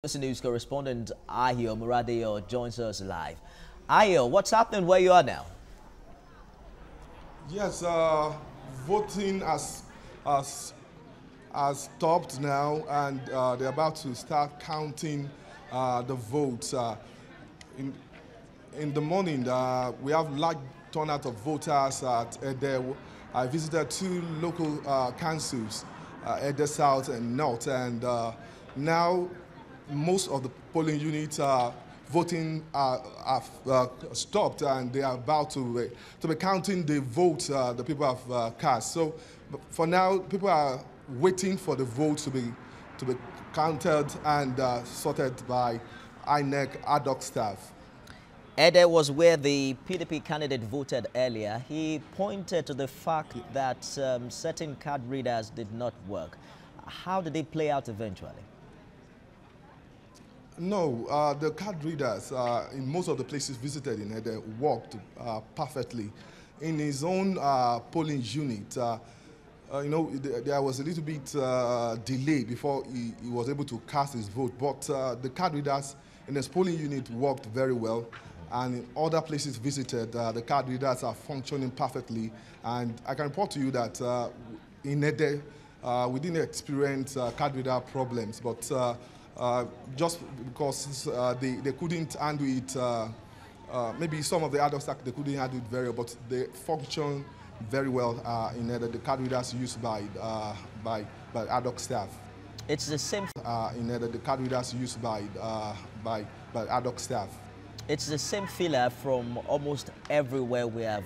ABC News correspondent Ayodeji Moradeyo joins us live. Ayo, what's happening where you are now? Yes, voting has stopped now, and they're about to start counting the votes. In the morning, we have large turnout of voters at Ede. I visited two local councils, Ede South and North, and now most of the polling units voting have stopped, and they are about to be counting the votes the people have cast. So for now, people are waiting for the votes to be counted and sorted by INEC ad hoc staff. Ede was where the PDP candidate voted earlier. He pointed to the fact that certain card readers did not work. How did it play out eventually? No, the card readers in most of the places visited in Ede worked perfectly. In his own polling unit, there was a little bit delay before he was able to cast his vote, but the card readers in his polling unit worked very well. And in other places visited, the card readers are functioning perfectly. And I can report to you that in Ede, we didn't experience card reader problems, but just because they couldn't handle it, maybe some of the adult staff, they couldn't handle it very well, but they function very well in Ede, the card readers used by ad hoc staff. It's the same. In Ede, the card readers used by ad hoc staff. It's the same filler from almost everywhere we have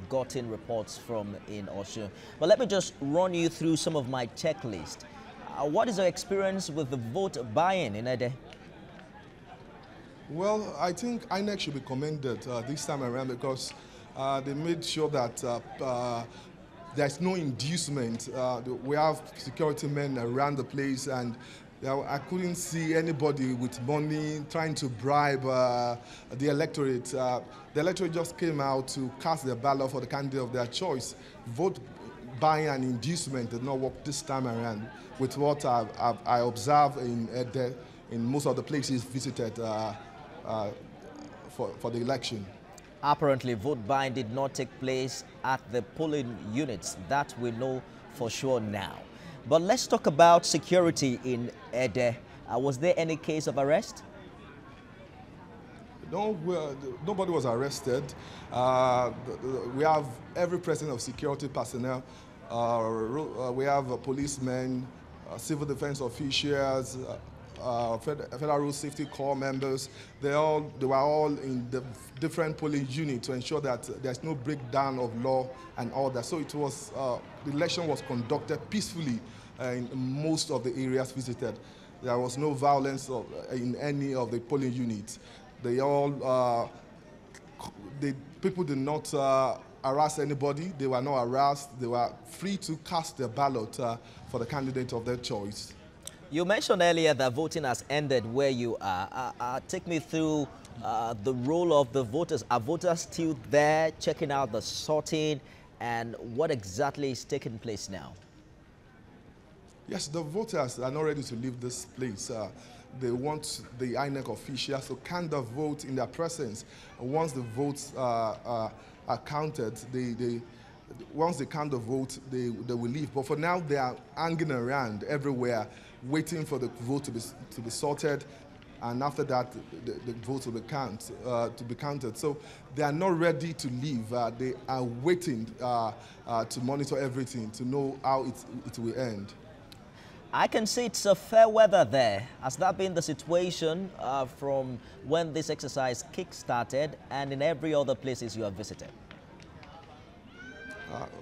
gotten reports from in Osun. But let me just run you through some of my checklist. What is your experience with the vote buying in Ede? Well, I think INEC should be commended this time around because they made sure that there's no inducement. We have security men around the place, and I couldn't see anybody with money trying to bribe the electorate. The electorate just came out to cast their ballot for the candidate of their choice. Vote buying and inducement did not work this time around with what I observed in most of the places visited for the election. Apparently, vote buying did not take place at the polling units. That we know for sure now. But let's talk about security in Ede. Was there any case of arrest? No, nobody was arrested. We have every presence of security personnel. We have policemen, civil defense officials, Federal Road Safety Corps members. They were all in the different polling units to ensure that there's no breakdown of law and all that. So it was the election was conducted peacefully in most of the areas visited. There was no violence in any of the polling units. People did not harass anybody. They were not harassed. They were free to cast their ballot for the candidate of their choice. You mentioned earlier that voting has ended where you are. Take me through the role of the voters. Are voters still there checking out the sorting, and what exactly is taking place now? Yes, the voters are not ready to leave this place. They want the INEC officials to count the vote in their presence. Once the votes are counted, once they count the vote, they will leave. But for now, they are hanging around everywhere, waiting for the vote to be sorted, and after that, the vote will be counted. So they are not ready to leave. They are waiting to monitor everything to know how it will end. I can see it's a fair weather there. Has that been the situation from when this exercise kick-started and in every other places you have visited?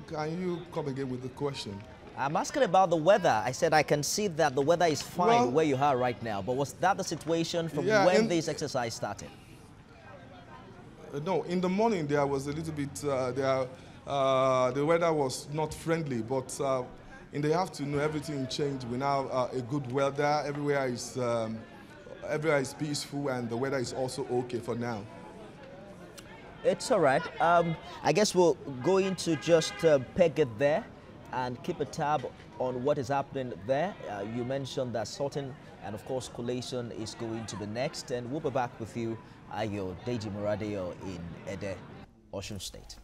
Can you come again with the question? I'm asking about the weather. I said I can see that the weather is fine where you are right now. But was that the situation from when this exercise started? No, in the morning there was a little bit, the weather was not friendly, but in the afternoon everything changed. We now a good weather. Everywhere is peaceful, and the weather is also okay for now. It's all right. I guess we're going to just peg it there. and keep a tab on what is happening there. You mentioned that sorting and, of course, collation is going to be next. And we'll be back with you, Ayodeji Moradeyo in Ede, Osun State.